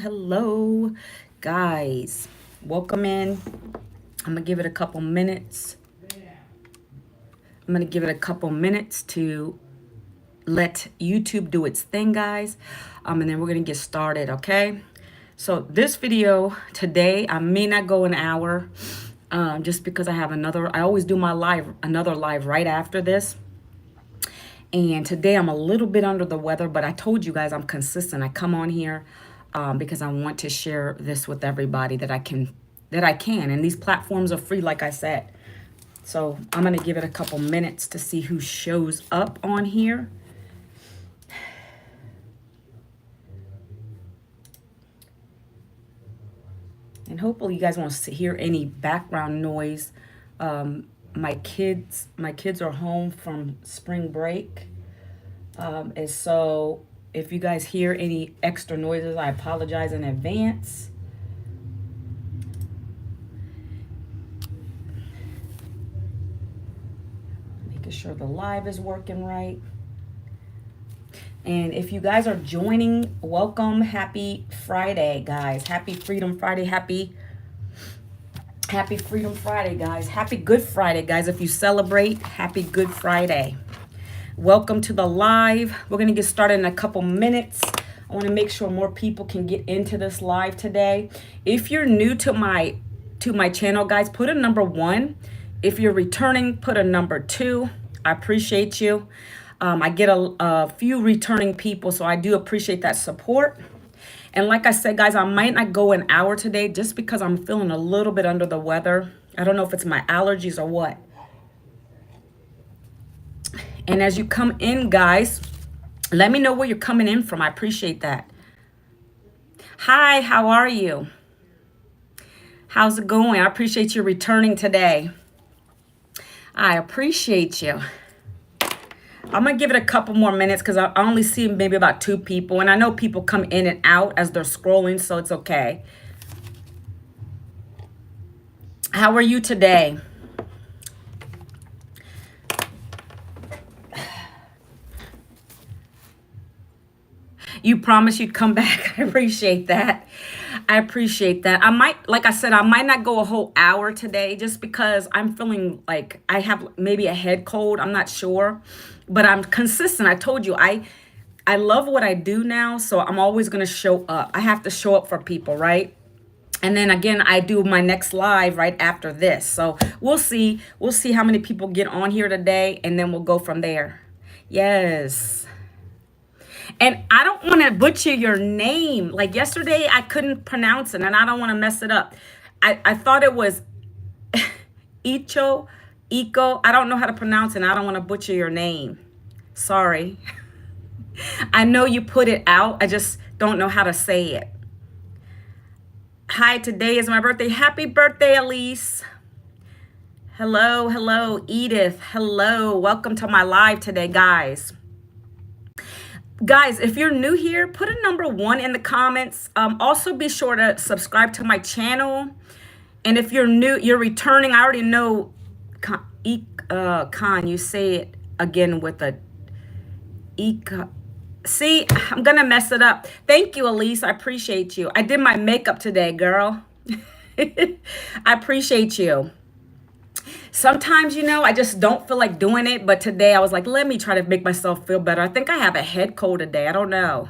Hello, guys. Welcome in. I'm gonna give it a couple minutes. I'm gonna give it a couple minutes to let YouTube do its thing, guys. And then we're gonna get started, okay? So this video today, I may not go an hour, just because I have another. I always do my another live right after this. And today I'm a little bit under the weather, but I told you guys I'm consistent. I come on here because I want to share this with everybody that I can. And these platforms are free, like I said. So I'm gonna give it a couple minutes to see who shows up on here. And hopefully you guys won't hear any background noise. My kids are home from spring break. And so if you guys hear any extra noises, I apologize in advance. Making sure the live is working right. And if you guys are joining, welcome. Happy Friday, guys. Happy Freedom Friday. Happy Freedom Friday, guys. Happy Good Friday, guys. If you celebrate, happy Good Friday. Welcome to the live. We're going to get started in a couple minutes. I want to make sure more people can get into this live today. If you're new to my channel, guys, put a number 1. If you're returning, put a number 2. I appreciate you. I get a few returning people, so I do appreciate that support. And like I said, guys, I might not go an hour today just because I'm feeling a little bit under the weather. I don't know if it's my allergies or what. And as you come in, guys, let me know where you're coming in from. I appreciate that. Hi, how are you? How's it going? I appreciate you returning today. I appreciate you. I'm going to give it a couple more minutes because I only see maybe about 2 people. And I know people come in and out as they're scrolling, so it's okay. How are you today? You promised you'd come back. I appreciate that. I appreciate that. Like I said, I might not go a whole hour today just because I'm feeling like I have maybe a head cold. I'm not sure, but I'm consistent. I told you, I love what I do now, so I'm always going to show up. I have to show up for people, right? And then again, I do my next live right after this. So we'll see. We'll see how many people get on here today, and then we'll go from there. Yes. And I don't want to butcher your name. Like yesterday, I couldn't pronounce it, and I don't want to mess it up. I thought it was Eco. I don't know how to pronounce it, and I don't want to butcher your name. Sorry. I know you put it out. I just don't know how to say it. Hi, today is my birthday. Happy birthday, Elise. Hello, Edith. Hello. Welcome to my live today, guys. Guys, if you're new here, put a number 1 in the comments. Also, be sure to subscribe to my channel. And if you're new, you're returning, I already know, Khan, you say it again with a See, I'm going to mess it up. Thank you, Elise. I appreciate you. I did my makeup today, girl. I appreciate you. Sometimes, I just don't feel like doing it. But today I was like, let me try to make myself feel better. I think I have a head cold today. I don't know.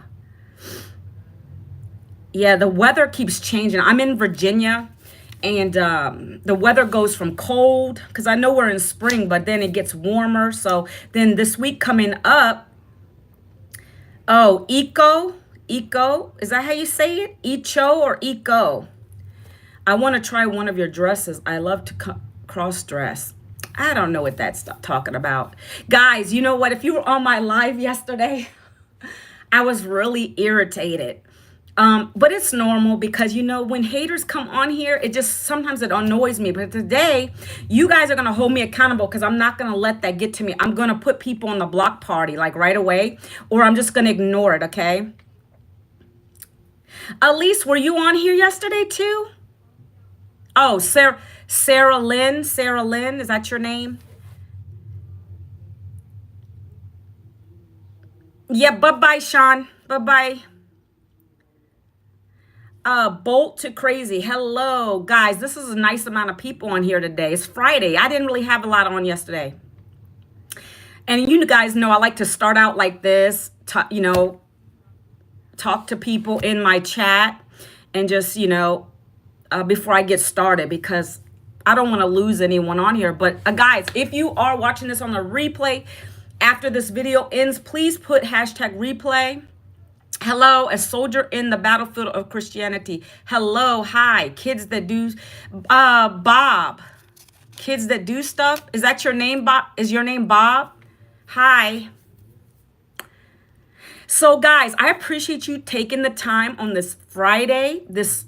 Yeah, the weather keeps changing. I'm in Virginia, and the weather goes from cold, because I know we're in spring, but then it gets warmer. So then this week coming up, oh, Eco, is that how you say it? Echo or Eco? I want to try one of your dresses. I love to cross dress. I don't know what that's talking about. Guys, you know what? If you were on my live yesterday, I was really irritated. But it's normal because, when haters come on here, sometimes it annoys me. But today, you guys are going to hold me accountable because I'm not going to let that get to me. I'm going to put people on the block party like right away, or I'm just going to ignore it, okay? Elise, were you on here yesterday too? Oh, Sarah Lynn, is that your name? Yeah, bye-bye, Sean. Bye-bye. Bolt to crazy. Hello, guys. This is a nice amount of people on here today. It's Friday. I didn't really have a lot on yesterday. And you guys know I like to start out like this, talk to people in my chat and just, before I get started because I don't want to lose anyone on here. But guys, if you are watching this on the replay after this video ends, please put hashtag replay. Hello, a soldier in the battlefield of Christianity. Hello, hi, kids that do, Bob, kids that do stuff. Is that your name, Bob? Is your name Bob? Hi. So guys, I appreciate you taking the time on this Friday, this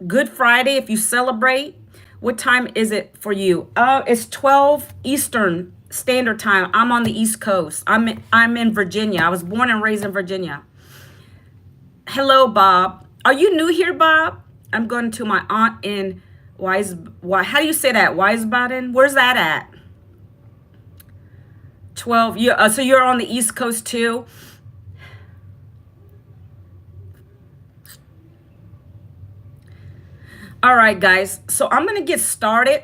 Good Friday, if you celebrate. What time is it for you? It's 12 Eastern Standard Time. I'm on the East Coast. I'm in Virginia. I was born and raised in Virginia. Hello, Bob. Are you new here, Bob? I'm going to my aunt in how do you say that? Wiesbaden? Where's that at? 12. So you're on the East Coast too? All right, guys. So I'm going to get started.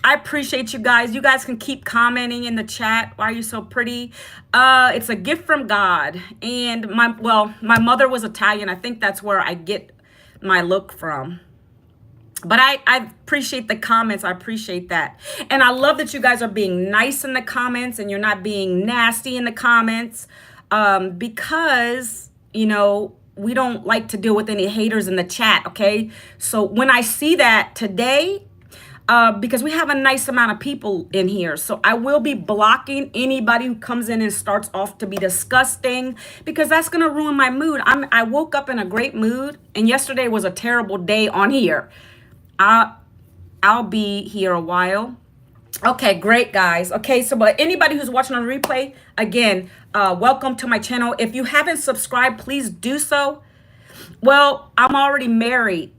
I appreciate you guys. You guys can keep commenting in the chat. Why are you so pretty? It's a gift from God. And my mother was Italian. I think that's where I get my look from. But I appreciate the comments. I appreciate that. And I love that you guys are being nice in the comments and you're not being nasty in the comments. Because, we don't like to deal with any haters in the chat, okay? So when I see that today, because we have a nice amount of people in here. So I will be blocking anybody who comes in and starts off to be disgusting because that's going to ruin my mood. I woke up in a great mood and yesterday was a terrible day on here. I'll be here a while. Okay, great, guys. Okay, so but anybody who's watching on replay, again, welcome to my channel. If you haven't subscribed, please do so. Well, I'm already married.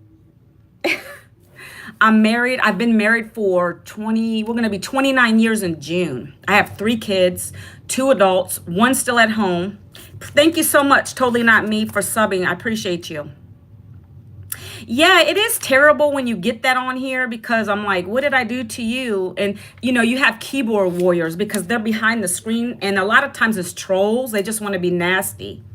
I'm married. I've been married for we're going to be 29 years in June. I have 3 kids, 2 adults, 1 still at home. Thank you so much, Totally Not Me, for subbing. I appreciate you. Yeah, it is terrible when you get that on here because I'm like, what did I do to you? And, you have keyboard warriors because they're behind the screen. And a lot of times it's trolls. They just want to be nasty.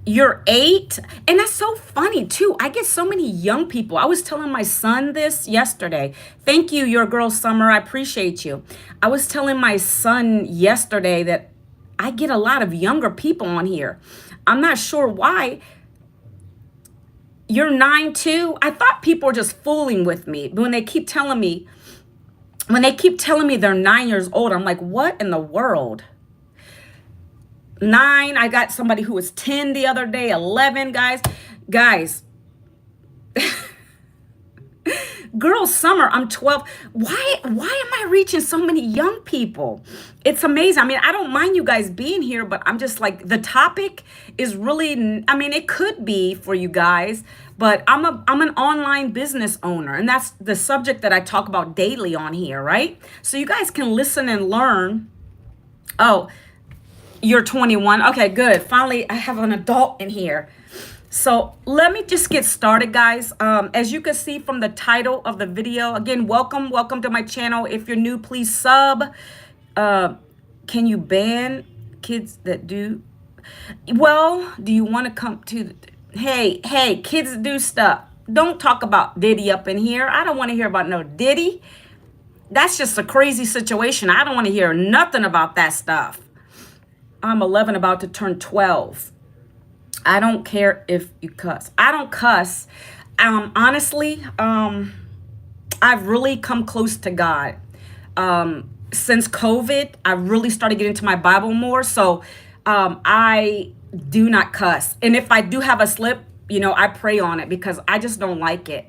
You're 8. And that's so funny, too. I get so many young people. I was telling my son this yesterday. Thank you, your girl Summer. I appreciate you. I was telling my son yesterday that I get a lot of younger people on here. I'm not sure why. You're 9 too? I thought people were just fooling with me. But when they keep telling me they're 9 years old, I'm like, what in the world? 9, I got somebody who was 10 the other day, 11, guys. Girl Summer, I'm 12. Why am I reaching so many young people? It's amazing. I mean, I don't mind you guys being here, but I'm just like, the topic is really, I mean, it could be for you guys, but I'm an online business owner, and that's the subject that I talk about daily on here, right? So you guys can listen and learn. Oh, you're 21. Okay, good. Finally, I have an adult in here. So let me just get started, guys. As you can see from the title of the video, again, welcome to my channel. If you're new, please sub. Can you ban kids that do? Well, do you want to come to? Hey, kids that do stuff. Don't talk about Diddy up in here. I don't want to hear about no Diddy. That's just a crazy situation. I don't want to hear nothing about that stuff. I'm 11, about to turn 12. I don't care if you cuss. I don't cuss. Honestly, I've really come close to God. Since COVID, I really started getting into my Bible more. So I do not cuss. And if I do have a slip, I pray on it because I just don't like it.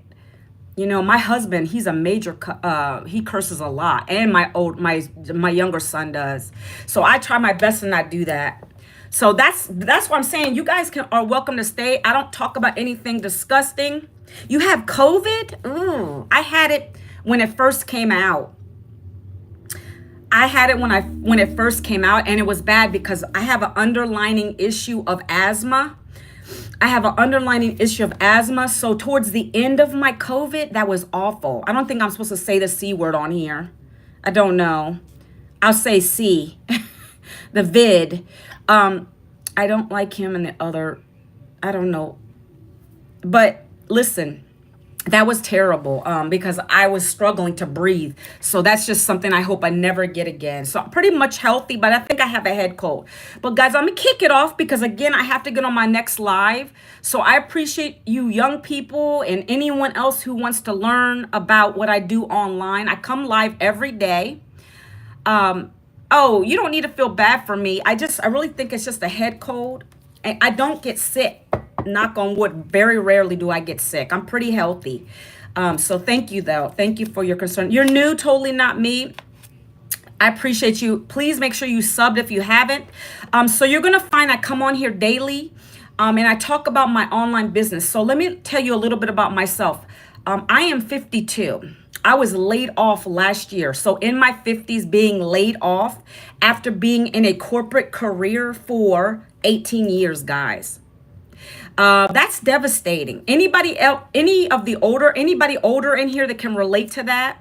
My husband, he's a major, he curses a lot. And my younger son does. So I try my best to not do that. So that's what I'm saying. You guys are welcome to stay. I don't talk about anything disgusting. You have COVID? Ooh, I had it when it first came out. I had it when it first came out, and it was bad because I have an underlying issue of asthma. I have an underlying issue of asthma. So towards the end of my COVID, that was awful. I don't think I'm supposed to say the C word on here. I don't know. I'll say C, the vid. I don't like him and the other, I don't know. But listen, that was terrible because I was struggling to breathe. So that's just something I hope I never get again. So I'm pretty much healthy, but I think I have a head cold. But guys, I'm going to kick it off because again, I have to get on my next live. So I appreciate you young people and anyone else who wants to learn about what I do online. I come live every day. Oh, you don't need to feel bad for me. I really think it's just a head cold. And I don't get sick. Knock on wood. Very rarely do I get sick. I'm pretty healthy. So thank you, though. Thank you for your concern. You're new, totally not me. I appreciate you. Please make sure you subbed if you haven't. So you're going to find I come on here daily and I talk about my online business. So let me tell you a little bit about myself. I am 52. I was laid off last year. So in my 50s, being laid off after being in a corporate career for 18 years, guys. That's devastating. Anybody else, anybody older in here that can relate to that?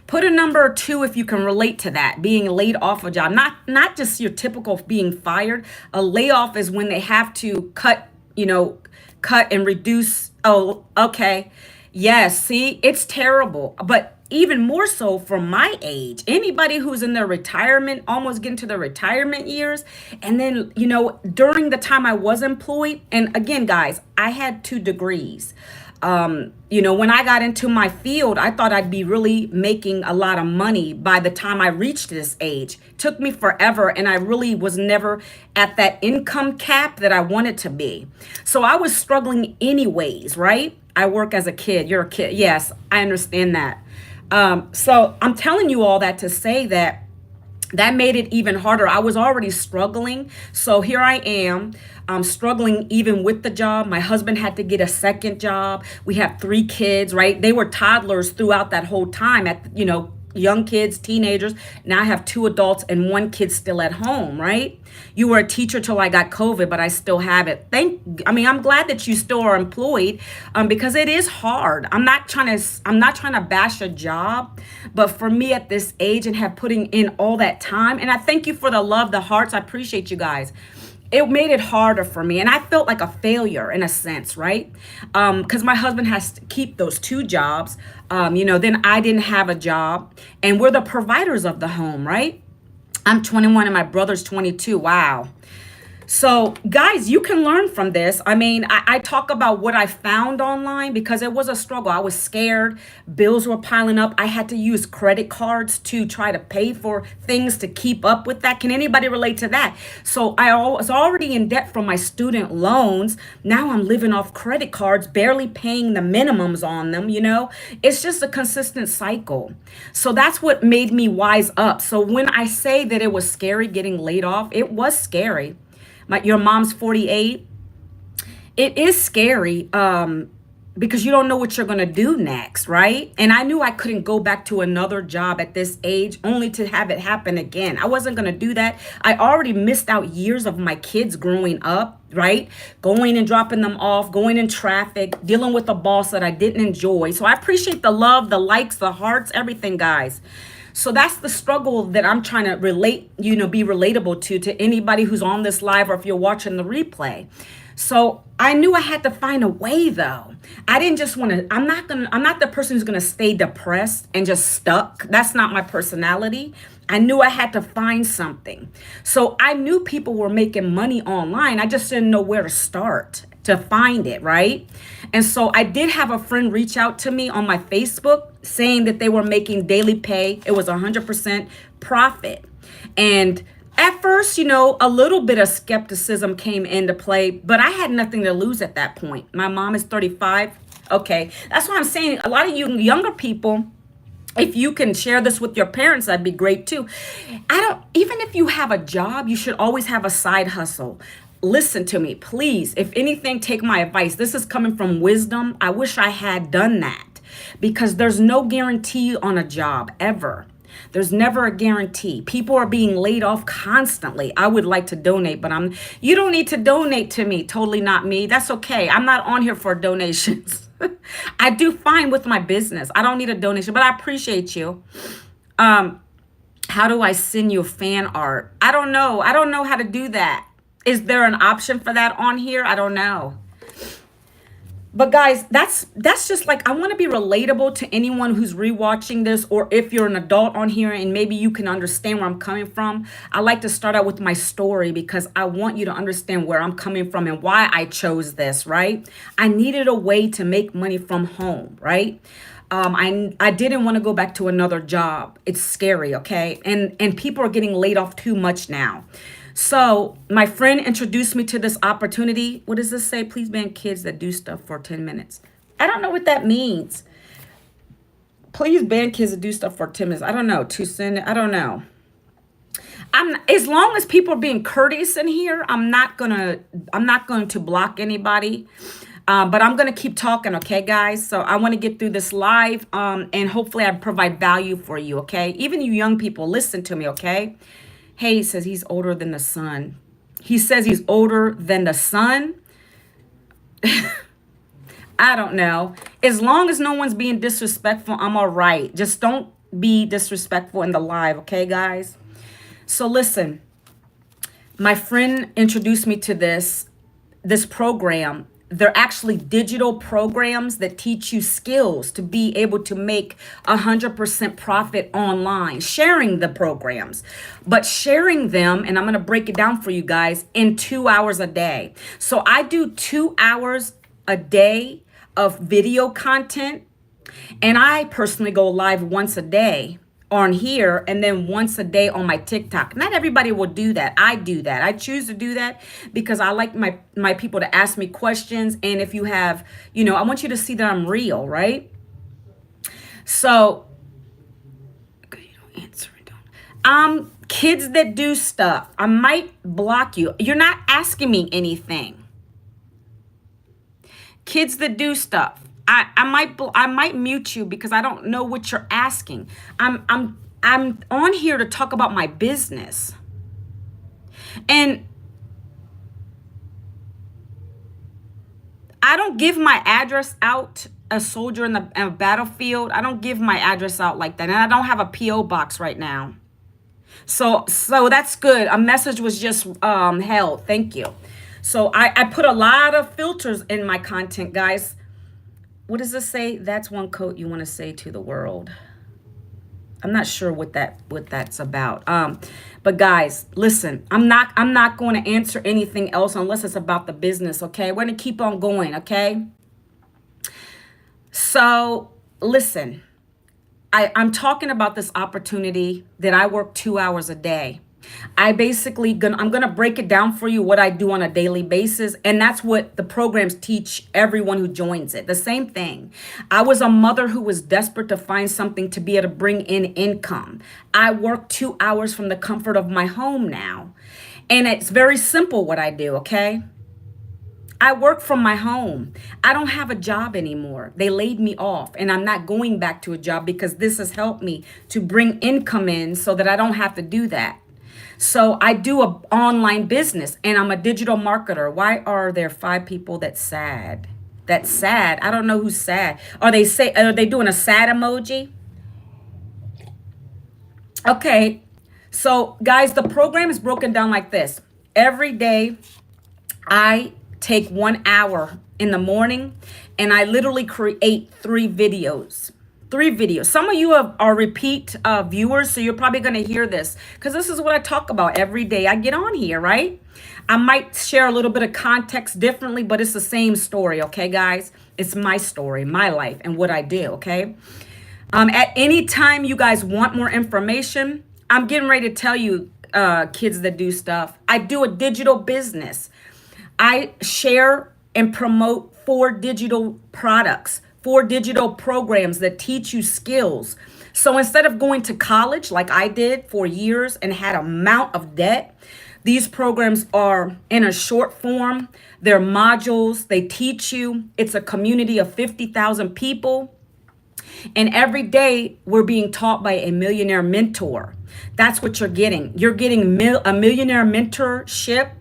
Put a number 2 if you can relate to that, being laid off a job. Not just your typical being fired. A layoff is when they have to cut and reduce. Oh, okay. Yes, see, it's terrible. But even more so for my age, anybody who's in their retirement, almost getting to their retirement years. And then, during the time I was employed, and again, guys, I had 2 degrees. When I got into my field, I thought I'd be really making a lot of money by the time I reached this age. Took me forever, and I really was never at that income cap that I wanted to be. So I was struggling anyways, right? I work as a kid. You're a kid. Yes, I understand that. So I'm telling you all that to say that made it even harder. I was already struggling. So here I am. I'm struggling even with the job. My husband had to get a second job. We have 3 kids, right? They were toddlers throughout that whole time young kids, teenagers. Now I have 2 adults and 1 kid still at home, right? You were a teacher till I got COVID, but I still have it. I'm glad that you still are employed because it is hard. I'm not trying to bash a job, but for me at this age and have putting in all that time, and I thank you for the love, the hearts. I appreciate you guys. It made it harder for me. And I felt like a failure in a sense, right? Because my husband has to keep those 2 jobs. Then I didn't have a job. And we're the providers of the home, right? I'm 21 and my brother's 22. Wow. So guys, you can learn from this. I talk about what I found online because it was a struggle. I was scared. Bills were piling up. I had to use credit cards to try to pay for things to keep up with that. Can anybody relate to that? So I was already in debt from my student loans. Now I'm living off credit cards, barely paying the minimums on them. It's just a consistent cycle. So that's what made me wise up. So when I say that it was scary getting laid off, it was scary. Your mom's 48. It is scary because you don't know what you're going to do next, right? And I knew I couldn't go back to another job at this age only to have it happen again. I wasn't going to do that. I already missed out years of my kids growing up, right? Going and dropping them off, going in traffic, dealing with a boss that I didn't enjoy. So I appreciate the love, the likes, the hearts, everything, guys. So that's the struggle that I'm trying to relate, be relatable to anybody who's on this live or if you're watching the replay. So I knew I had to find a way though. I didn't just want to, I'm not the person who's going to stay depressed and just stuck. That's not my personality. I knew I had to find something. So I knew people were making money online. I just didn't know where to start to find it, right? And so I did have a friend reach out to me on my Facebook saying that they were making daily pay. It was 100% profit. And at first, a little bit of skepticism came into play, but I had nothing to lose at that point. My mom is 35. Okay, that's what I'm saying. A lot of you younger people, if you can share this with your parents, that'd be great too. Even if you have a job, you should always have a side hustle. Listen to me, please. If anything, take my advice. This is coming from wisdom. I wish I had done that because there's no guarantee on a job ever. There's never a guarantee. People are being laid off constantly. I would like to donate, but you don't need to donate to me. Totally not me. That's okay. I'm not on here for donations. I do fine with my business. I don't need a donation, but I appreciate you. Um, how do I send you fan art? I don't know. I don't know how to do that. Is there an option for that on here? I don't know. But guys, that's just like, I want to be relatable to anyone who's rewatching this, or if you're an adult on here and maybe you can understand where I'm coming from. I like to start out with my story because I want you to understand where I'm coming from and why I chose this, right? I needed a way to make money from home, right? I didn't want to go back to another job. It's scary, okay? And people are getting laid off too much now. So my friend introduced me to this opportunity. What does this say? Please ban kids that do stuff for 10 minutes. I don't know what that means. Please ban kids that do stuff for 10 minutes. I don't know. To send it. I don't know. As long as people are being courteous in here, I'm not going to block anybody. But I'm going to keep talking, okay, guys? So I want to get through this live, and hopefully I provide value for you, okay? Even you young people, listen to me, okay? Hey, he says he's older than the sun. He says he's older than the sun. I don't know. As long as no one's being disrespectful, I'm all right. Just don't be disrespectful in the live, okay, guys? So listen, my friend introduced me to this program. They're actually digital programs that teach you skills to be able to make 100% profit online, sharing the programs, but sharing them, and I'm going to break it down for you guys, in 2 hours a day. So I do 2 hours a day of video content, and I personally go live once a day on here and then once a day on my TikTok. Not everybody will do that. I do that. I choose to do that because I like my people to ask me questions. And if you have, I want you to see that I'm real, right? So, kids that do stuff, I might block you. You're not asking me anything. Kids that do stuff, I might mute you because I don't know what you're asking. I'm on here to talk about my business. And I don't give my address out, a soldier in the battlefield. I don't give my address out like that. And I don't have a PO box right now. So that's good. A message was just held. Thank you. So I put a lot of filters in my content, guys. What does this say? That's one quote you want to say to the world. I'm not sure what that's about. But guys, listen, I'm not going to answer anything else unless it's about the business, okay? We're going to keep on going, okay? So, listen, I'm talking about this opportunity that I work 2 hours a day. I'm going to break it down for you what I do on a daily basis. And that's what the programs teach everyone who joins it. The same thing. I was a mother who was desperate to find something to be able to bring in income. I work 2 hours from the comfort of my home now. And it's very simple what I do, okay? I work from my home. I don't have a job anymore. They laid me off and I'm not going back to a job because this has helped me to bring income in so that I don't have to do that. So I do an online business and I'm a digital marketer. Why are there 5 people that's sad? That's sad. I don't know who's sad. Are they doing a sad emoji? Okay. So guys, the program is broken down like this. Every day I take 1 hour in the morning and I literally create 3 videos. 3 videos. Some of you are repeat viewers, so you're probably going to hear this because this is what I talk about every day I get on here, right? I might share a little bit of context differently, but it's the same story, okay, guys? It's my story, my life, and what I do, okay? At any time you guys want more information, I'm getting ready to tell you, kids that do stuff. I do a digital business. I share and promote 4 digital products. 4 digital programs that teach you skills. So instead of going to college like I did for years and had a amount of debt, these programs are in a short form. They're modules. They teach you. It's a community of 50,000 people. And every day we're being taught by a millionaire mentor. That's what you're getting. You're getting a millionaire mentorship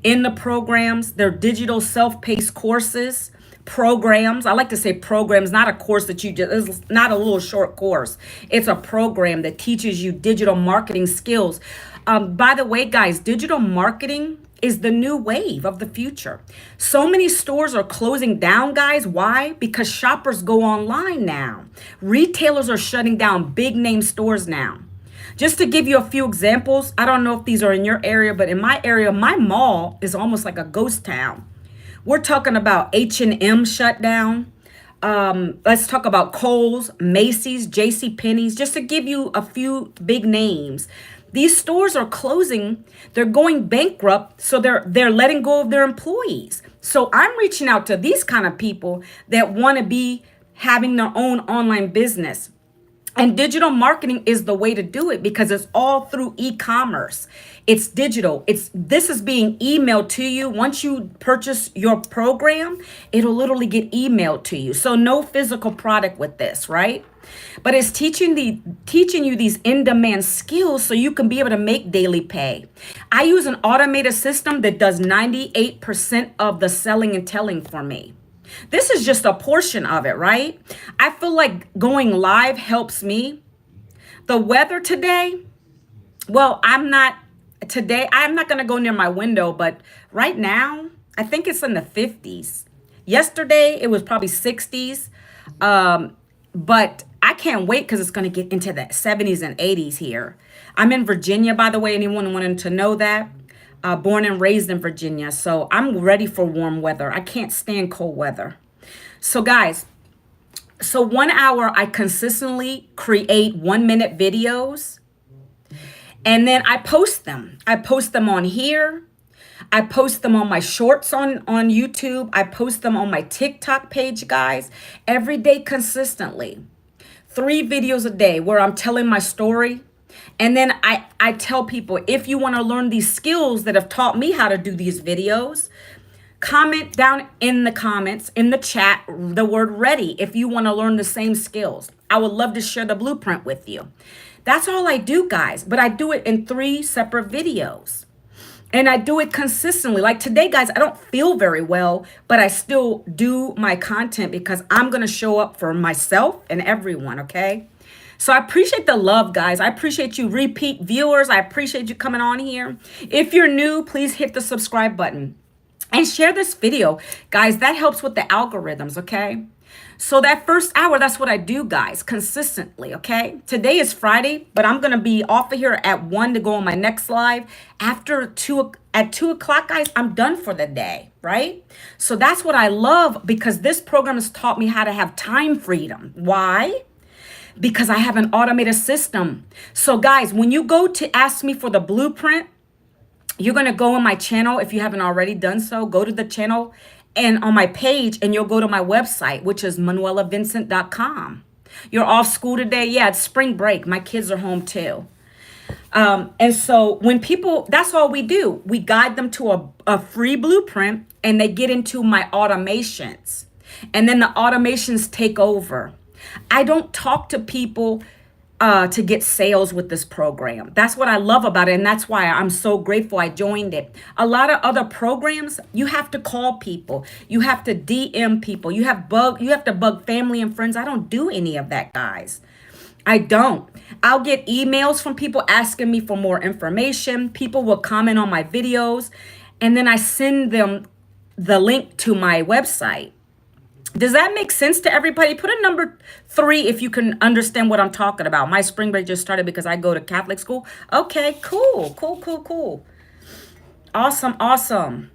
in the programs. They're digital self-paced courses, programs. I like to say programs, not a course that you just, it's not a little short course. It's a program that teaches you digital marketing skills. By the way, guys, digital marketing is the new wave of the future. So many stores are closing down, guys. Why? Because shoppers go online now. Retailers are shutting down big name stores now. Just to give you a few examples, I don't know if these are in your area, but in my area, my mall is almost like a ghost town. We're talking about H&M shut down. Let's talk about Kohl's, Macy's, J.C. Penney's, just to give you a few big names. These stores are closing. They're going bankrupt, so they're letting go of their employees. So I'm reaching out to these kind of people that want to be having their own online business. And digital marketing is the way to do it because it's all through e-commerce. It's digital. This is being emailed to you. Once you purchase your program, it'll literally get emailed to you. So no physical product with this, right? But it's teaching you these in-demand skills so you can be able to make daily pay. I use an automated system that does 98% of the selling and telling for me. This is just a portion of it, right? I feel like going live helps me. The weather today, well, I'm not going to go near my window, but right now, I think it's in the 50s. Yesterday, it was probably 60s. But I can't wait because it's going to get into the 70s and 80s here. I'm in Virginia, by the way, anyone wanting to know that. Born and raised in Virginia. So I'm ready for warm weather. I can't stand cold weather. So guys, so 1 hour, I consistently create 1-minute videos and then I post them. I post them on here. I post them on my shorts on YouTube. I post them on my TikTok page, guys, every day consistently. 3 videos a day where I'm telling my story. And then I tell people, if you want to learn these skills that have taught me how to do these videos, comment down in the comments, in the chat, the word ready if you want to learn the same skills. I would love to share the blueprint with you. That's all I do, guys. But I do it in 3 separate videos. And I do it consistently. Like today, guys, I don't feel very well, but I still do my content because I'm going to show up for myself and everyone, okay? So I appreciate the love, guys. I appreciate you repeat viewers. I appreciate you coming on here. If you're new, please hit the subscribe button and share this video. Guys, that helps with the algorithms, okay? So that first hour, that's what I do, guys, consistently, okay? Today is Friday, but I'm going to be off of here at 1 to go on my next live. After 2 o'clock, guys, I'm done for the day, right? So that's what I love because this program has taught me how to have time freedom. Why? Because I have an automated system. So guys, when you go to ask me for the blueprint, you're going to go on my channel. If you haven't already done so, go to the channel and on my page and you'll go to my website, which is manuelavincent.com. You're off school today. Yeah, it's spring break. My kids are home too. And so when people, that's all we do. We guide them to a free blueprint and they get into my automations. And then the automations take over. I don't talk to people to get sales with this program. That's what I love about it. And that's why I'm so grateful I joined it. A lot of other programs, you have to call people. You have to DM people. You have to bug family and friends. I don't do any of that, guys. I don't. I'll get emails from people asking me for more information. People will comment on my videos. And then I send them the link to my website. Does that make sense to everybody? Put a number 3 if you can understand what I'm talking about. My spring break just started because I go to Catholic school. Okay, cool. Awesome.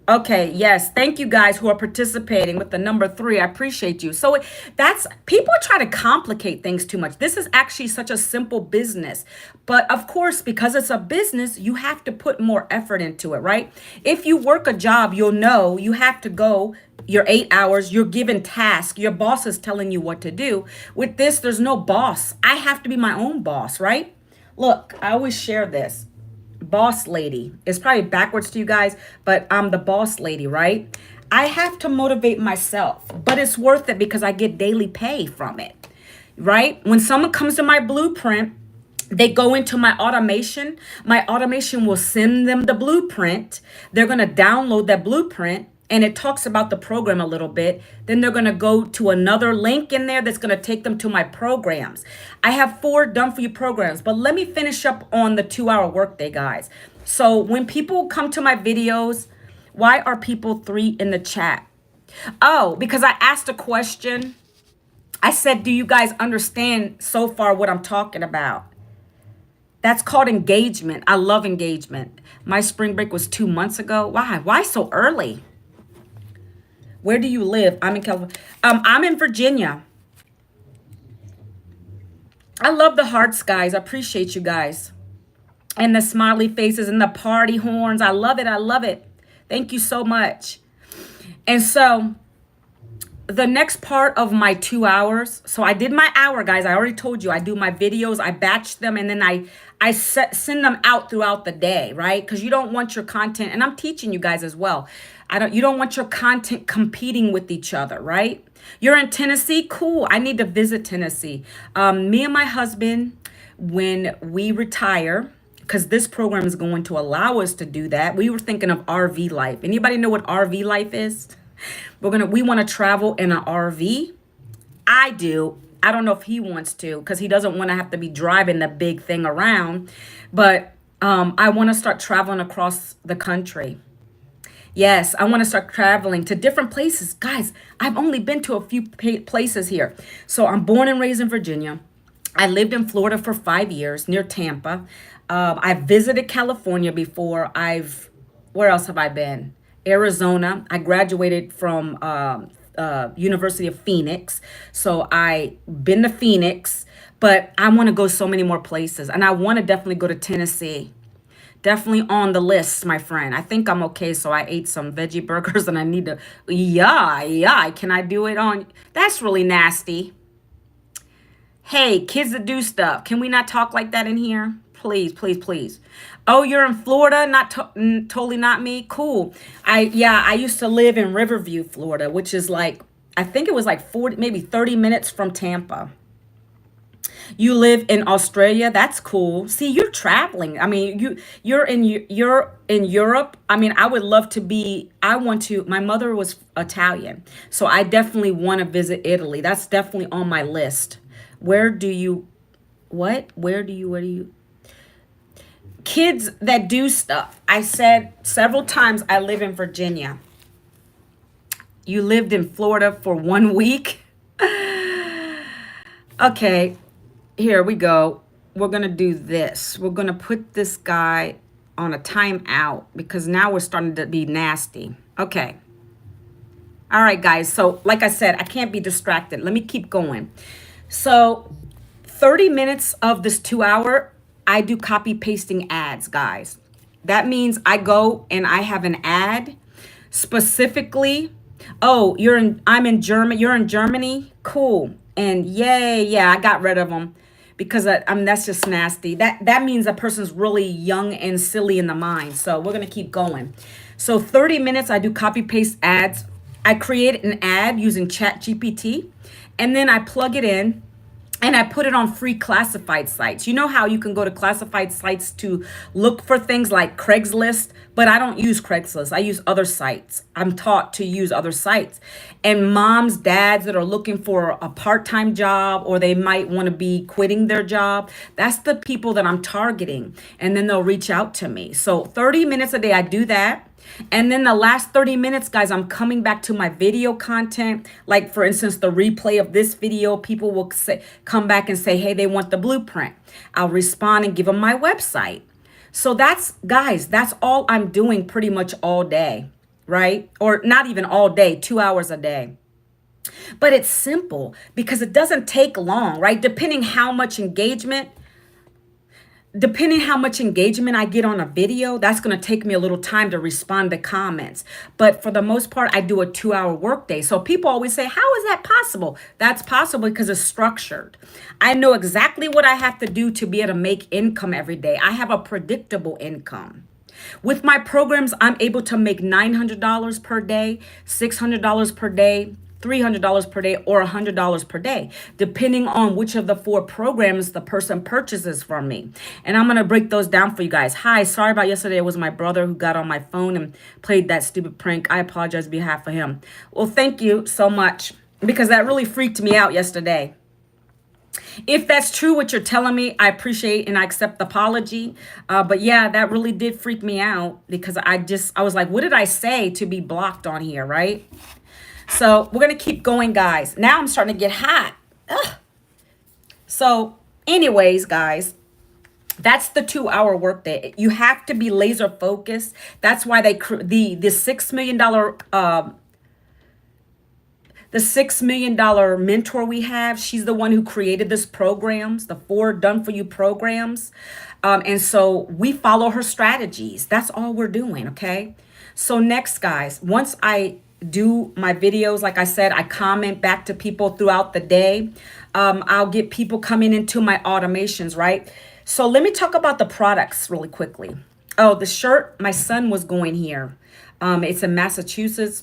Okay, yes. Thank you guys who are participating with the number 3. I appreciate you. So that's, people try to complicate things too much. This is actually such a simple business. But of course, because it's a business, you have to put more effort into it, right? If you work a job, you'll know you have to go your 8 hours, you're given tasks, your boss is telling you what to do. With this, there's no boss. I have to be my own boss, right? Look, I always share this. Boss lady. It's probably backwards to you guys, but I'm the boss lady, right? I have to motivate myself, but it's worth it because I get daily pay from it, right? When someone comes to my blueprint, they go into my automation. My automation will send them the blueprint. They're going to download that blueprint and it talks about the program a little bit. Then they're going to go to another link in there that's going to take them to my programs. I have 4 done for you programs, but let me finish up on the 2-hour workday, guys. So when people come to my videos, why are people 3 in the chat? Oh, because I asked a question. I said, do you guys understand so far what I'm talking about? That's called engagement. I love engagement. My spring break was 2 months ago. Why? Why so early? Where do you live? I'm in California. I'm in Virginia. I love the hearts, guys. I appreciate you guys. And the smiley faces and the party horns. I love it. I love it. Thank you so much. And so the next part of my 2 hours, so I did my hour, guys. I already told you I do my videos, I batch them, and then send them out throughout the day, right? Because you don't want your content, and I'm teaching you guys as well. You don't want your content competing with each other, right? You're in Tennessee, cool. I need to visit Tennessee. Me and my husband, when we retire, because this program is going to allow us to do that. We were thinking of RV life. Anybody know what RV life is? We want to travel in an RV. I do. I don't know if he wants to because he doesn't want to have to be driving the big thing around. But I want to start traveling across the country. Yes, I want to start traveling to different places. Guys, I've only been to a few places here. So I'm born and raised in Virginia. I lived in Florida for 5 years near Tampa. I've visited California before. Where else have I been? Arizona. I graduated from University of Phoenix. So I been to Phoenix, but I want to go so many more places. And I want to definitely go to Tennessee. Definitely on the list, my friend. I think I'm okay. So I ate some veggie burgers and I need to, yeah. Can I do it on? That's really nasty. Hey, kids that do stuff. Can we not talk like that in here? Please, please, please. Oh, you're in Florida? Totally not me. Cool. I used to live in Riverview, Florida, which is like, I think it was like 40, maybe 30 minutes from Tampa. You live in Australia? That's cool. See, you're traveling. I mean, you're in Europe. I mean, I would love to be. My mother was Italian, so I definitely want to visit Italy. That's definitely on my list. Where do you kids that do stuff. I said several times I live in Virginia. You lived in Florida for 1 week? Okay, here we go. We're going to do this. We're going to put this guy on a timeout because now we're starting to be nasty. Okay. All right, guys. So like I said, I can't be distracted. Let me keep going. So 30 minutes of this 2 hour, I do copy pasting ads, guys. That means I go and I have an ad specifically. Oh, I'm in Germany. You're in Germany? Cool. And yeah, I got rid of them because that's just nasty. That means a person's really young and silly in the mind. So we're going to keep going. So 30 minutes, I do copy paste ads. I create an ad using ChatGPT and then I plug it in. And I put it on free classified sites. You know how you can go to classified sites to look for things like Craigslist, but I don't use Craigslist. I use other sites. I'm taught to use other sites. And moms, dads that are looking for a part-time job or they might want to be quitting their job, that's the people that I'm targeting. And then they'll reach out to me. So 30 minutes a day, I do that. And then the last 30 minutes, guys, I'm coming back to my video content. Like, for instance, the replay of this video, people will come back and say, hey, they want the blueprint. I'll respond and give them my website. So guys, that's all I'm doing pretty much all day, right? Or not even all day, 2 hours a day. But it's simple because it doesn't take long, right? Depending how much engagement I get on a video, that's going to take me a little time to respond to comments. But for the most part, I do a 2 hour workday. So people always say, how is that possible? That's possible because it's structured. I know exactly what I have to do to be able to make income every day. I have a predictable income. With my programs, I'm able to make $900 per day, $600 per day, $300 per day, or $100 per day, depending on which of the four programs the person purchases from me. And I'm going to break those down for you guys. Hi, sorry about yesterday. It was my brother who got on my phone and played that stupid prank. I apologize on behalf of him. Well, thank you so much, because that really freaked me out yesterday. If that's true, what you're telling me, I appreciate and I accept the apology. But yeah, that really did freak me out, because I was like, what did I say to be blocked on here, right? So we're going to keep going, guys. Now I'm starting to get hot. Ugh. So anyways, guys, that's the 2-hour workday. You have to be laser focused. That's why the $6 million the $6 million mentor we have, she's the one who created this programs, the 4 done for you programs. And so we follow her strategies. That's all we're doing. Okay. So next, guys, once I do my videos, like I said, I comment back to people throughout the day. I'll get people coming into my automations, right? So let me talk about the products really quickly. Oh, the shirt, my son was going here. It's in Massachusetts.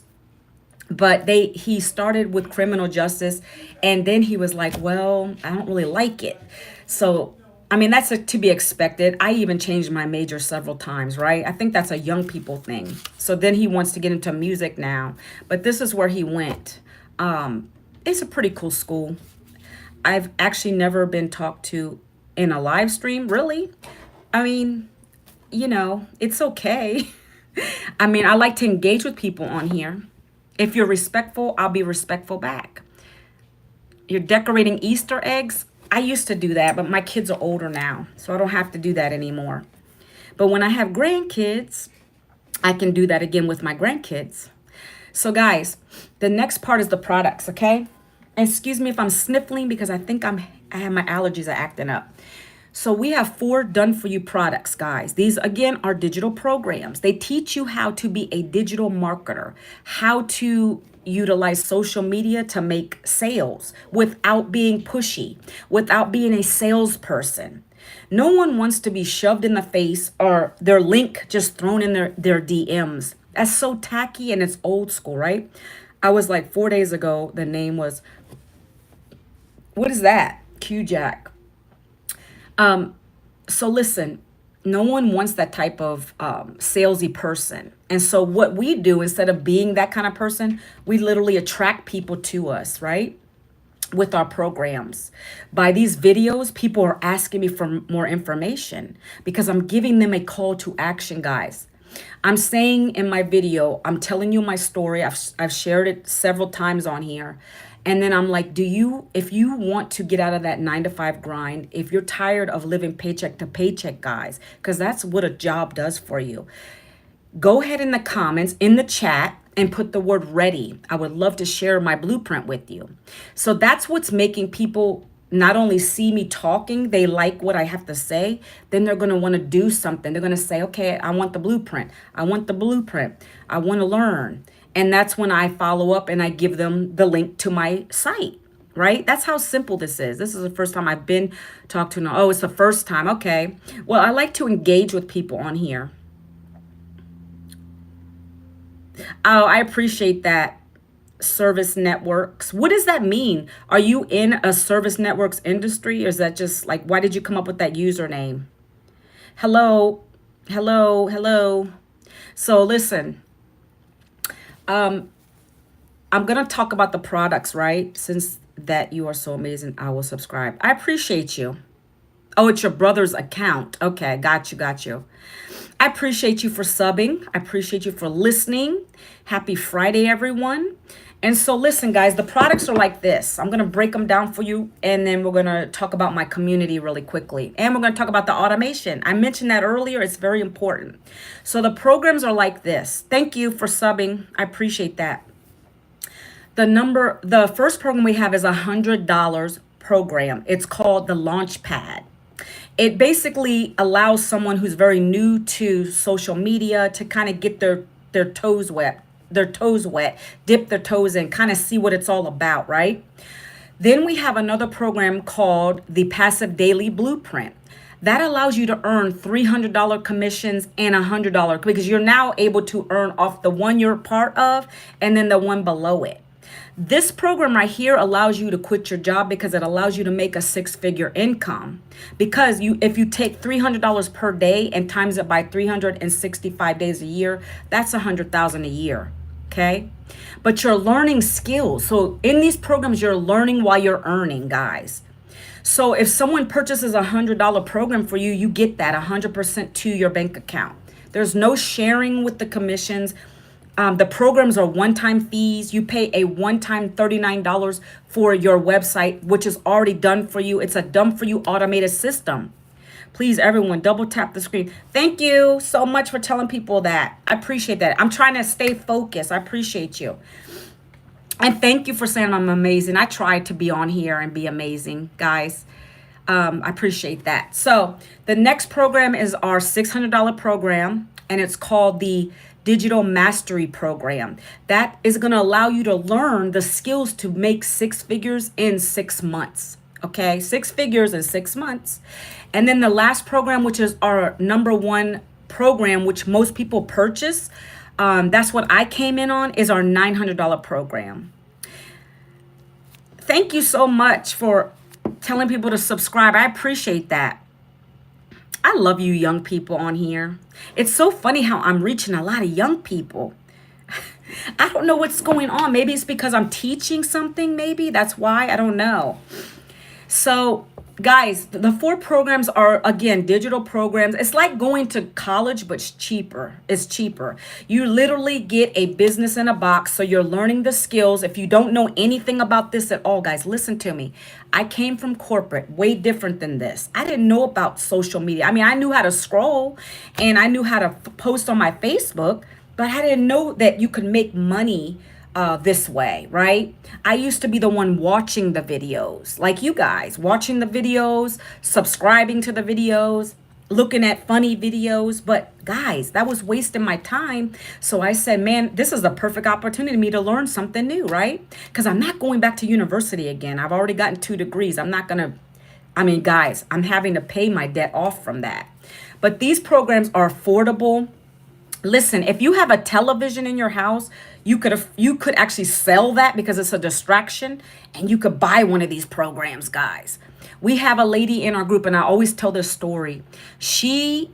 But he started with criminal justice, and then he was like, well, I don't really like it. So, I mean, that's to be expected. I even changed my major several times, right? I think that's a young people thing. So then he wants to get into music now, but this is where he went. It's a pretty cool school. I've actually never been talked to in a live stream, really. I mean, it's okay. I mean, I like to engage with people on here. If you're respectful, I'll be respectful back. You're decorating Easter eggs. I used to do that, but my kids are older now, so I don't have to do that anymore. But when I have grandkids, I can do that again with my grandkids. So guys, the next part is the products, okay? Excuse me if I'm sniffling, because I think I have my allergies are acting up. So we have 4 done for you products, guys. These again are digital programs. They teach you how to be a digital marketer, how to utilize social media to make sales without being pushy, without being a salesperson. No one wants to be shoved in the face or their link just thrown in their DMs. That's so tacky and it's old school, right? I was like 4 days ago, the name was, what is that? Q-Jack. So listen, no one wants that type of salesy person. And so what we do, instead of being that kind of person, we literally attract people to us, right? With our programs. By these videos, people are asking me for more information because I'm giving them a call to action, guys. I'm saying in my video, I'm telling you my story. I've shared it several times on here. And then I'm like, if you want to get out of that 9-to-5 grind, if you're tired of living paycheck to paycheck, guys, because that's what a job does for you, go ahead in the comments, in the chat, and put the word ready. I would love to share my blueprint with you. So that's what's making people not only see me talking, they like what I have to say, then they're going to want to do something. They're going to say, okay, I want the blueprint. I want the blueprint. I want to learn. And that's when I follow up and I give them the link to my site, right? That's how simple this is. This is the first time I've been talked to. Oh, it's the first time. Okay. Well, I like to engage with people on here. Oh, I appreciate that. Service networks. What does that mean? Are you in a service networks industry? Or is that just like, why did you come up with that username? Hello. Hello. Hello. So listen. I'm going to talk about the products, right? Since that you are so amazing, I will subscribe. I appreciate you. Oh, it's your brother's account. Okay, got you. I appreciate you for subbing. I appreciate you for listening. Happy Friday, everyone. And so listen, guys, the products are like this. I'm going to break them down for you, and then we're going to talk about my community really quickly. And we're going to talk about the automation. I mentioned that earlier. It's very important. So the programs are like this. Thank you for subbing. I appreciate that. The first program we have is $100 program. It's called the Launchpad. It basically allows someone who's very new to social media to kind of get their toes wet, dip their toes in, kind of see what it's all about, right? Then we have another program called the Passive Daily Blueprint. That allows you to earn $300 commissions and $100 because you're now able to earn off the one you're part of and then the one below it. This program right here allows you to quit your job because it allows you to make a six-figure income. Because if you take $300 per day and times it by 365 days a year, that's $100,000 a year. Okay? But you're learning skills. So in these programs, you're learning while you're earning, guys. So if someone purchases a $100 program for you, you get that 100% to your bank account. There's no sharing with the commissions. The programs are one-time fees. You pay a one-time $39 for your website, which is already done for you. It's a done-for-you automated system. Please, everyone, double tap the screen. Thank you so much for telling people that. I appreciate that. I'm trying to stay focused. I appreciate you. And thank you for saying I'm amazing. I try to be on here and be amazing, guys. I appreciate that. So the next program is our $600 program, and it's called the Digital Mastery Program. That is going to allow you to learn the skills to make six figures in 6 months. Okay, 6 figures in 6 months. And then the last program, which is our number one program, which most people purchase, that's what I came in on, is our $900 program. Thank you so much for telling people to subscribe. I appreciate that. I love you young people on here. It's so funny how I'm reaching a lot of young people. I don't know what's going on. Maybe it's because I'm teaching something. Maybe that's why. I don't know. So guys, the 4 programs are, again, digital programs. It's like going to college, but it's cheaper. It's cheaper. You literally get a business in a box. So you're learning the skills. If you don't know anything about this at all, guys, listen to me. I came from corporate, way different than this. I didn't know about social media. I mean, I knew how to scroll and I knew how to post on my Facebook, but I didn't know that you could make money this way, right? I used to be the one watching the videos, like you guys, watching the videos, subscribing to the videos, looking at funny videos. But guys, that was wasting my time. So I said, man, this is the perfect opportunity for me to learn something new, right? Because I'm not going back to university again. I've already gotten 2 degrees. I'm not going to, I mean, guys, I'm having to pay my debt off from that. But these programs are affordable. Listen, if you have a television in your house, you could actually sell that because it's a distraction, and you could buy one of these programs, guys. We have a lady in our group, and I always tell this story. She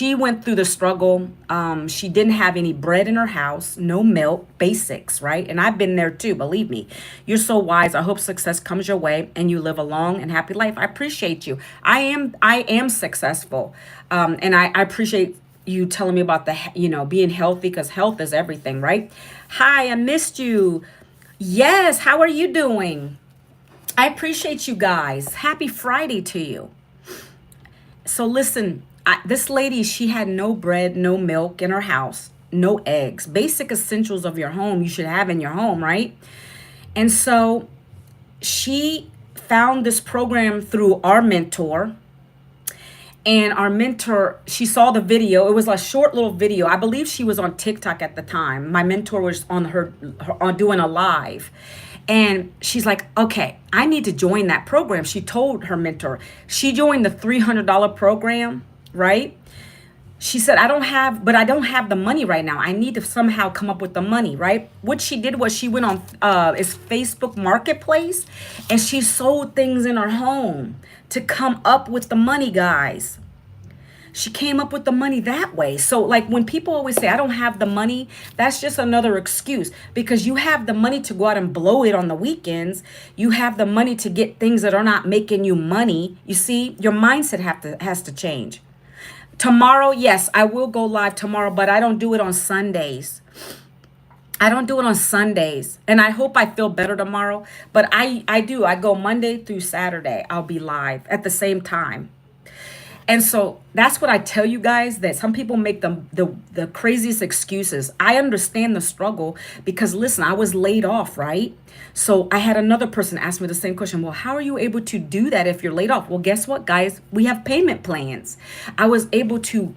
went through the struggle. She didn't have any bread in her house, no milk, basics, right? And I've been there too, believe me. You're so wise. I hope success comes your way and you live a long and happy life. I appreciate you. I am successful. And I appreciate you telling me about being healthy, because health is everything, right? Hi, I missed you. Yes, how are you doing? I appreciate you guys. Happy Friday to you. So listen, this lady, she had no bread, no milk in her house, no eggs, basic essentials of your home you should have in your home, right? And so she found this program through our mentor. And our mentor, she saw the video. It was a short little video. I believe she was on TikTok at the time. My mentor was on doing a live. And she's like, okay, I need to join that program. She told her mentor. She joined the $300 program, right? She said, I don't have the money right now. I need to somehow come up with the money, right? What she did was she went on it's Facebook Marketplace, and she sold things in her home to come up with the money, guys. She came up with the money that way. So like when people always say, I don't have the money, that's just another excuse, because you have the money to go out and blow it on the weekends. You have the money to get things that are not making you money. You see, your mindset has to change. Tomorrow, yes, I will go live tomorrow, but I don't do it on Sundays. I don't do it on Sundays. And I hope I feel better tomorrow. But I do. I go Monday through Saturday. I'll be live at the same time. And so that's what I tell you guys, that some people make the craziest excuses. I understand the struggle because, listen, I was laid off, right? So I had another person ask me the same question. Well, how are you able to do that if you're laid off? Well, guess what, guys? We have payment plans. I was able to,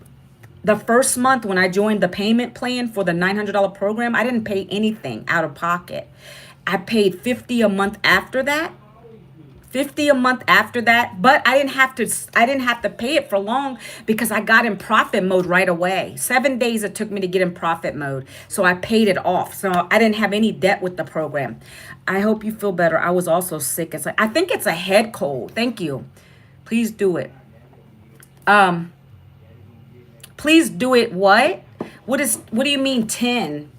the first month when I joined the payment plan for the $900 program, I didn't pay anything out of pocket. I paid $50 a month after that. $50 a month after that, but I didn't have to pay it for long because I got in profit mode right away. 7 days it took me to get in profit mode. So I paid it off. So I didn't have any debt with the program. I hope you feel better. I was also sick. I think it's a head cold. Thank you. Please do it. Um please do it what? What do you mean 10?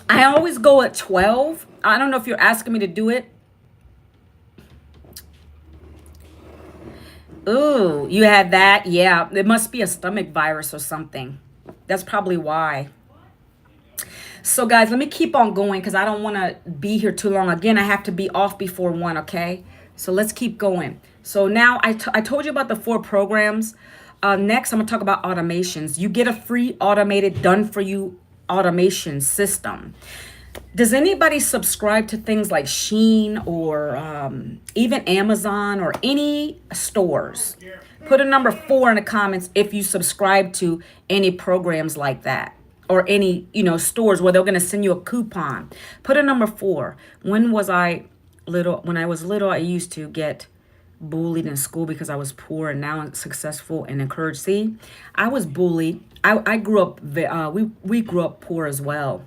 I always go at 12. I don't know if you're asking me to do it. Ooh, you had that? Yeah, it must be a stomach virus or something. That's probably why. So, guys, let me keep on going because I don't want to be here too long. Again, I have to be off before 1, okay? So, let's keep going. So, now I told you about the 4 programs. Next, I'm going to talk about automations. You get a free automated, done for you automation system. Does anybody subscribe to things like Shein or even Amazon or any stores? Put a number 4 in the comments if you subscribe to any programs like that or any, stores where they're going to send you a coupon. Put a number 4. When was I little? When I was little, I used to get bullied in school because I was poor, and now I'm successful and encouraged. See, I was bullied. I grew up, we grew up poor as well.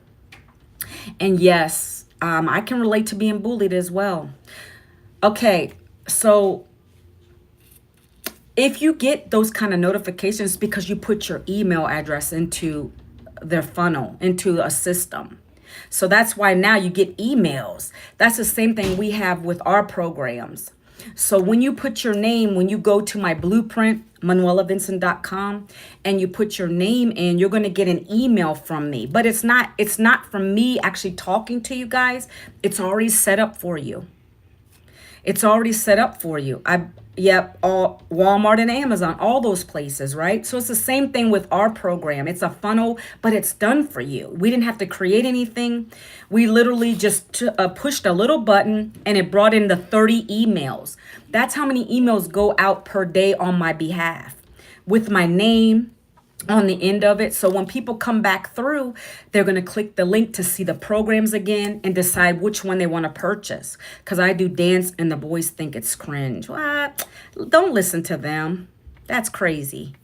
And yes, I can relate to being bullied as well. Okay, so if you get those kind of notifications because you put your email address into their funnel, into a system. So that's why now you get emails. That's the same thing we have with our programs. So when you put your name, when you go to my blueprint, manuelavincent.com, and you put your name in, you're going to get an email from me. But it's not from me actually talking to you guys. It's already set up for you. It's already set up for you. Yep, all Walmart and Amazon, all those places, right? So it's the same thing with our program. It's a funnel, but it's done for you. We didn't have to create anything. We literally just pushed a little button and it brought in the 30 emails. That's how many emails go out per day on my behalf with my name on the end of it. So when people come back through, they're going to click the link to see the programs again and decide which one they want to purchase. Because I do dance and the boys think it's cringe. What? Don't listen to them. That's crazy.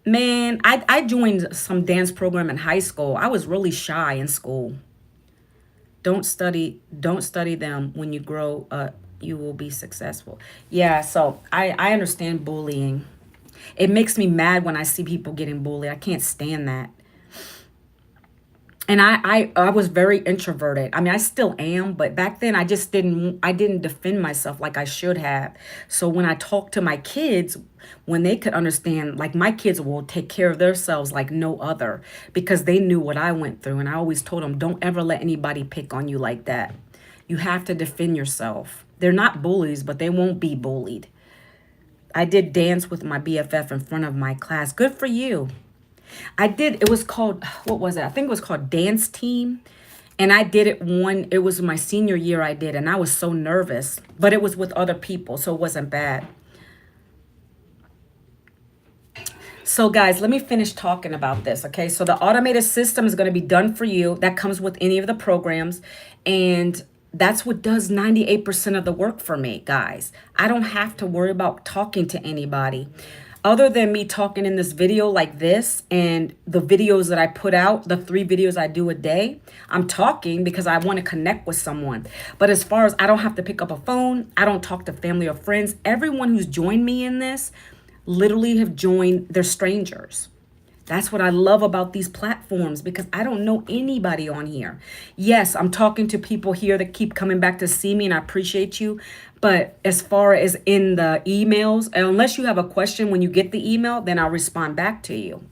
Man, I joined some dance program in high school. I was really shy in school. Don't study them. When you grow up, you will be successful. Yeah, so I understand bullying. It makes me mad when I see people getting bullied. I can't stand that. And I was very introverted. I mean, I still am, but back then I didn't defend myself like I should have. So when I talk to my kids, when they could understand, like my kids will take care of themselves like no other because they knew what I went through. And I always told them, don't ever let anybody pick on you like that. You have to defend yourself. They're not bullies, but they won't be bullied. I did dance with my BFF in front of my class. Good for you. It was called, what was it? I think it was called Dance Team. And I did it was my senior year I did, and I was so nervous, but it was with other people, so it wasn't bad. So guys, let me finish talking about this, okay? So the automated system is going to be done for you. That comes with any of the programs, and that's what does 98% of the work for me, guys. I don't have to worry about talking to anybody. Other than me talking in this video like this and the videos that I put out, the 3 videos I do a day, I'm talking because I want to connect with someone. But as far as I don't have to pick up a phone, I don't talk to family or friends. Everyone who's joined me in this literally have joined, they're strangers. That's what I love about these platforms because I don't know anybody on here. Yes, I'm talking to people here that keep coming back to see me and I appreciate you. But as far as in the emails, unless you have a question when you get the email, then I'll respond back to you.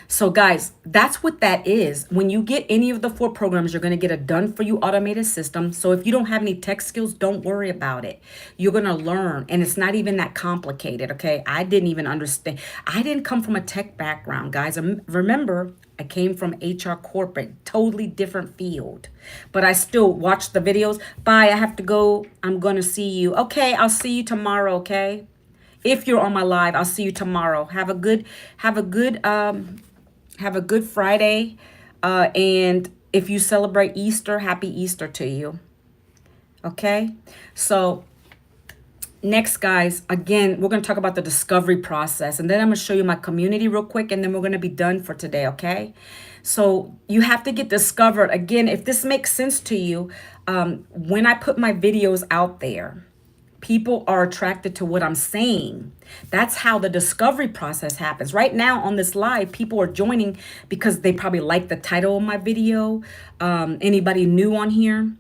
So guys, that's what that is. When you get any of the 4 programs, you're going to get a done for you automated system. So if you don't have any tech skills, don't worry about it. You're going to learn, and it's not even that complicated. Okay. I didn't even understand. I didn't come from a tech background, guys. Remember, I came from HR corporate, totally different field, but I still watch the videos. Bye. I have to go. I'm going to see you. Okay. I'll see you tomorrow. Okay. If you're on my live, I'll see you tomorrow. Have a good Friday. And If you celebrate Easter, happy Easter to you. Okay? So next, guys, again, we're going to talk about the discovery process. And then I'm going to show you my community real quick. And then we're going to be done for today, okay? So you have to get discovered. Again, if this makes sense to you, when I put my videos out there, people are attracted to what I'm saying. That's how the discovery process happens. Right now on this live, people are joining because they probably like the title of my video. Anybody new on here?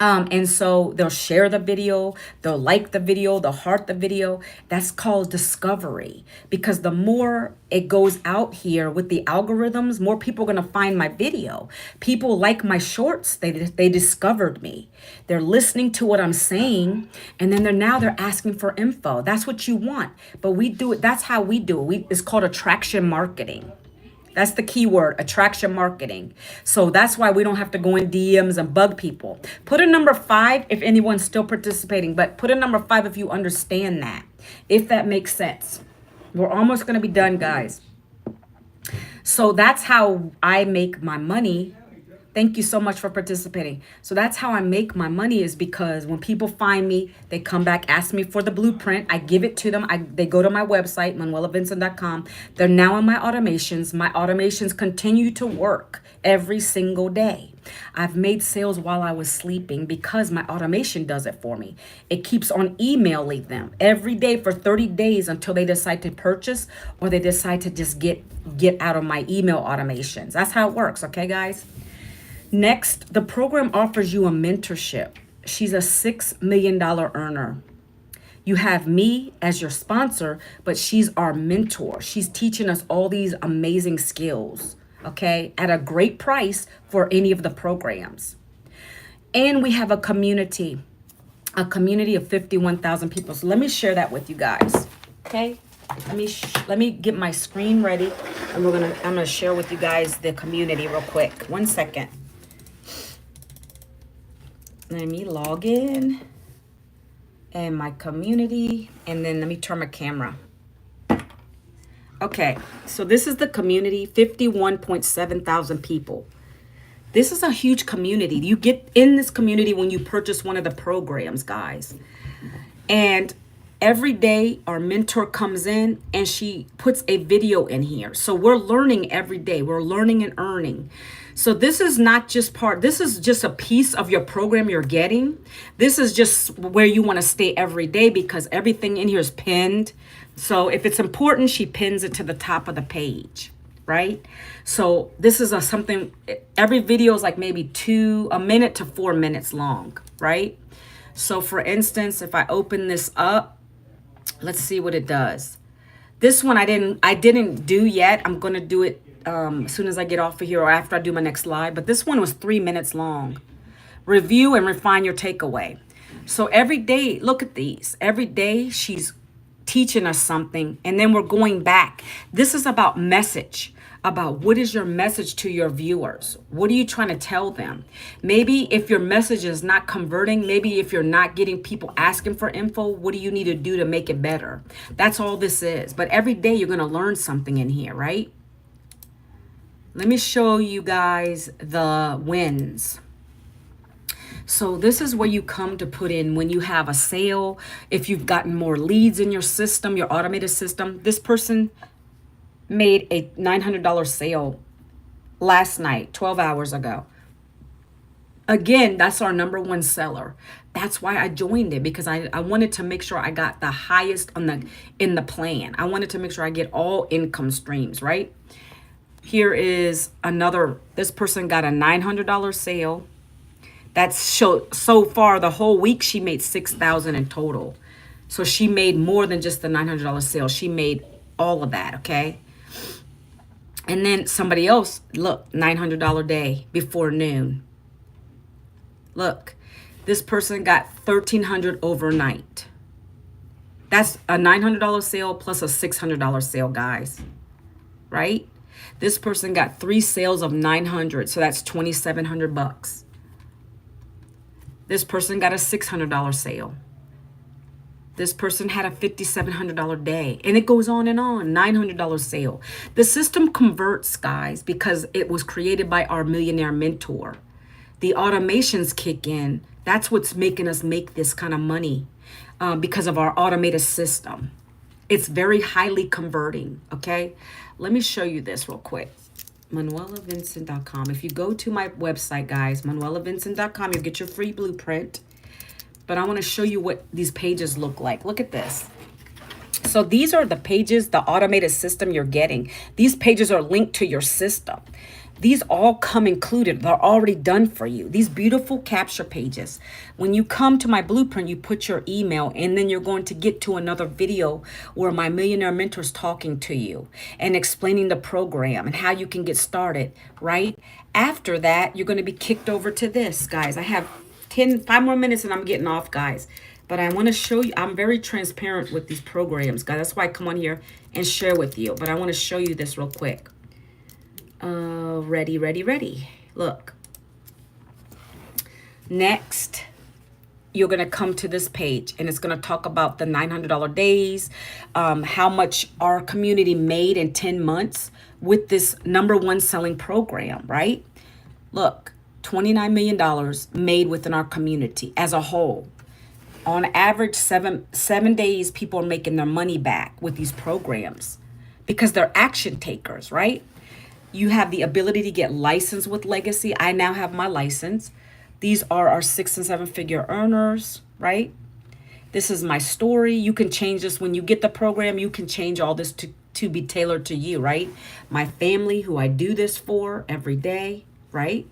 And so they'll share the video, they'll like the video, they'll heart the video. That's called discovery, because the more it goes out here with the algorithms, more people are going to find my video. People like my shorts. They discovered me. They're listening to what I'm saying, and then they're asking for info. That's what you want. But we do it. That's how we do it. It's called attraction marketing. That's the key word, attraction marketing. So that's why we don't have to go in DMs and bug people. Put a number 5 if anyone's still participating, but put a number 5 if you understand that, if that makes sense. We're almost going to be done, guys. So that's how I make my money. Thank you so much for participating. So that's how I make my money, is because when people find me, they come back, ask me for the blueprint. I give it to them. They go to my website, manuelavincent.com. They're now in my automations. My automations continue to work every single day. I've made sales while I was sleeping because my automation does it for me. It keeps on emailing them every day for 30 days until they decide to purchase, or they decide to just get out of my email automations. That's how it works. Okay, guys? Next, the program offers you a mentorship. She's a $6 million earner. You have me as your sponsor, but she's our mentor. She's teaching us all these amazing skills, okay, at a great price for any of the programs. And we have a community of 51,000 people. So let me share that with you guys, okay? Let me get my screen ready, and I'm gonna share with you guys the community real quick. 1 second. Let me log in and my community, and then let me turn my camera. Okay, so this is the community, 51.7 thousand people. This is a huge community. You get in this community when you purchase one of the programs, guys. And every day our mentor comes in and she puts a video in here. So we're learning every day. We're learning and earning. So this is not just this is just a piece of your program you're getting. This is just where you want to stay every day, because everything in here is pinned. So if it's important, she pins it to the top of the page, right? So this is something, every video is like maybe a minute to 4 minutes long, right? So for instance, if I open this up, let's see what it does. This one I didn't do yet. I'm going to do it as soon as I get off of here, or after I do my next live. But this one was 3 minutes long. Review and refine your takeaway. So every day, look at these. Every day she's teaching us something, and then we're going back. This is about message. About what is your message to your viewers? What are you trying to tell them? Maybe if your message is not converting, maybe if you're not getting people asking for info, what do you need to do to make it better? That's all this is. But every day you're going to learn something in here, right? Let me show you guys the wins. So this is where you come to put in when you have a sale, if you've gotten more leads in your system, your automated system. This person made a $900 sale last night, 12 hours ago. Again, that's our number one seller. That's why I joined it, because I wanted to make sure I got the highest in the plan. I wanted to make sure I get all income streams, right? Here is this person got a $900 sale. That's so far the whole week she made $6,000 in total. So she made more than just the $900 sale. She made all of that, okay? And then somebody else, look, $900 day before noon. Look, this person got $1,300 overnight. That's a $900 sale plus a $600 sale, guys, right? This person got 3 sales of $900, so that's $2,700. This person got a $600 sale. This person had a $5,700 day, and it goes on, $900 sale. The system converts, guys, because it was created by our millionaire mentor. The automations kick in. That's what's making us make this kind of money, because of our automated system. It's very highly converting, okay? Let me show you this real quick. ManuelaVincent.com. If you go to my website, guys, ManuelaVincent.com, you'll get your free blueprint. But I want to show you what these pages look like. Look at this. So these are the pages, the automated system you're getting. These pages are linked to your system. These all come included. They're already done for you. These beautiful capture pages. When you come to my blueprint, you put your email, and then you're going to get to another video where my millionaire mentor is talking to you and explaining the program and how you can get started, right? After that, you're going to be kicked over to this, guys. I have 5 more minutes and I'm getting off, guys. But I want to show you, I'm very transparent with these programs, guys. That's why I come on here and share with you. But I want to show you this real quick. Ready. Look. Next, you're going to come to this page, and it's going to talk about the $900 days, how much our community made in 10 months with this #1 selling program, right? Look, $29 million made within our community as a whole. On average, seven days, people are making their money back with these programs because they're action takers, right? You have the ability to get licensed with Legacy. I now have my license. These are our 6- and 7-figure earners, right? This is my story. You can change this when you get the program. You can change all this to be tailored to you, right? My family, who I do this for every day, right?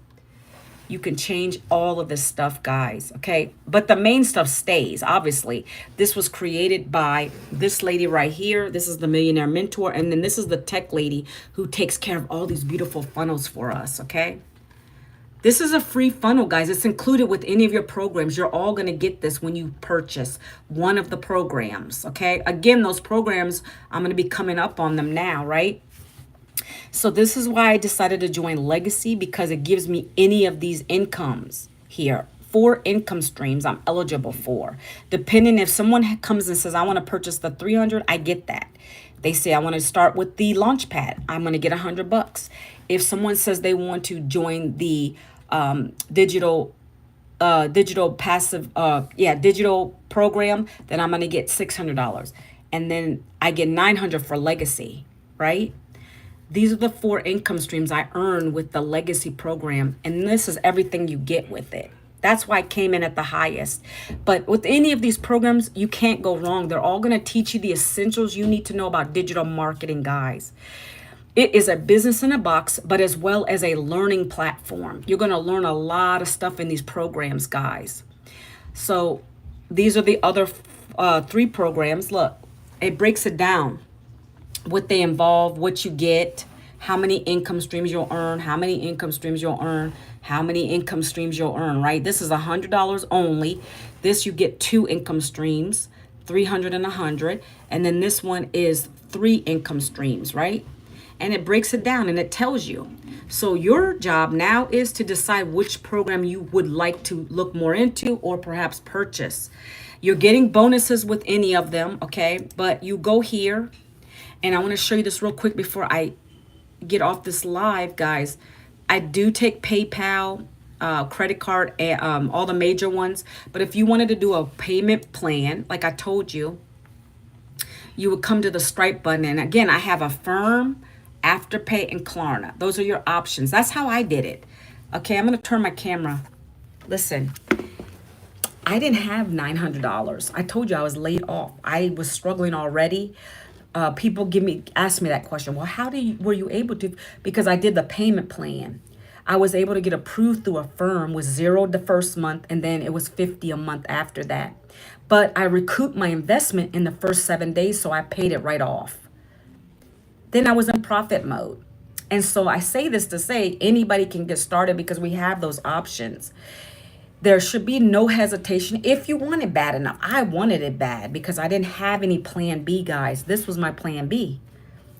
You can change all of this stuff, guys, okay? But the main stuff stays, obviously. This was created by this lady right here. This is the millionaire mentor. And then this is the tech lady who takes care of all these beautiful funnels for us, okay? This is a free funnel, guys. It's included with any of your programs. You're all going to get this when you purchase one of the programs, okay? Again, those programs, I'm going to be coming up on them now, right? So this is why I decided to join Legacy, because it gives me any of these incomes here. 4 income streams I'm eligible for. Depending if someone comes and says, I want to purchase the 300, I get that. They say, I want to start with the launch pad, I'm going to get $100. If someone says they want to join the digital program, then I'm going to get $600. And then I get $900 for Legacy, right? These are the 4 income streams I earn with the Legacy program, and this is everything you get with it. That's why I came in at the highest. But with any of these programs, you can't go wrong. They're all going to teach you the essentials you need to know about digital marketing, guys. It is a business in a box, but as well as a learning platform. You're going to learn a lot of stuff in these programs, guys. So these are the other 3 programs. Look, it breaks it down. What they involve, what you get, how many income streams you'll earn, how many income streams you'll earn, how many income streams you'll earn, right? This is $100 only. This, you get 2 income streams, 300 and 100. And then this one is 3 income streams, right? And it breaks it down and it tells you. So your job now is to decide which program you would like to look more into or perhaps purchase. You're getting bonuses with any of them, okay? But you go here. And I want to show you this real quick before I get off this live, guys. I do take PayPal, credit card, and all the major ones. But if you wanted to do a payment plan, like I told you, you would come to the Stripe button. And again, I have Affirm, Afterpay, and Klarna. Those are your options. That's how I did it. Okay, I'm going to turn my camera. Listen, I didn't have $900. I told you I was laid off. I was struggling already. People ask me that question. Well, were you able to? Because I did the payment plan. I was able to get approved through Affirm with $0 the first month, and then it was $50 a month after that. But I recouped my investment in the first 7 days, so I paid it right off. Then I was in profit mode. And so I say this to say anybody can get started because we have those options. There should be no hesitation if you want it bad enough. I wanted it bad because I didn't have any plan B, guys. This was my plan B.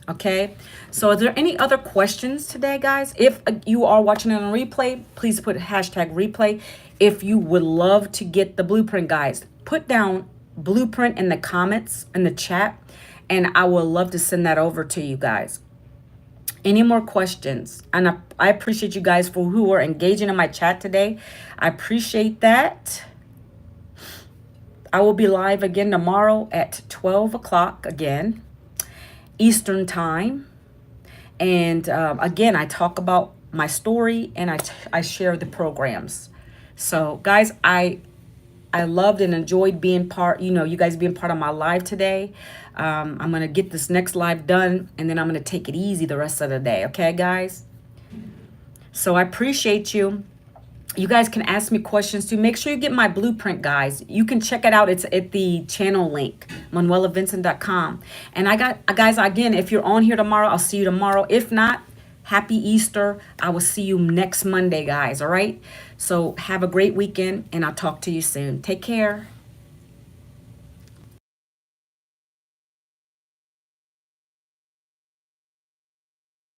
Okay. So are there any other questions today, guys? If you are watching it on replay, please put #replay. If you would love to get the blueprint, guys, put down blueprint in the comments, in the chat, and I would love to send that over to you guys. Any more questions? And I appreciate you guys for who are engaging in my chat today. I appreciate that. I will be live again tomorrow at 12 o'clock again, Eastern time. And again, I talk about my story and I share the programs. So guys, I loved and enjoyed being part, you guys being part of my live today. I'm going to get this next live done, and then I'm going to take it easy the rest of the day. Okay, guys? So I appreciate you. You guys can ask me questions too. Make sure you get my blueprint, guys. You can check it out. It's at the channel link, manuelavincent.com. And I got, guys, again, if you're on here tomorrow, I'll see you tomorrow. If not, happy Easter. I will see you next Monday, guys. All right? So have a great weekend, and I'll talk to you soon. Take care.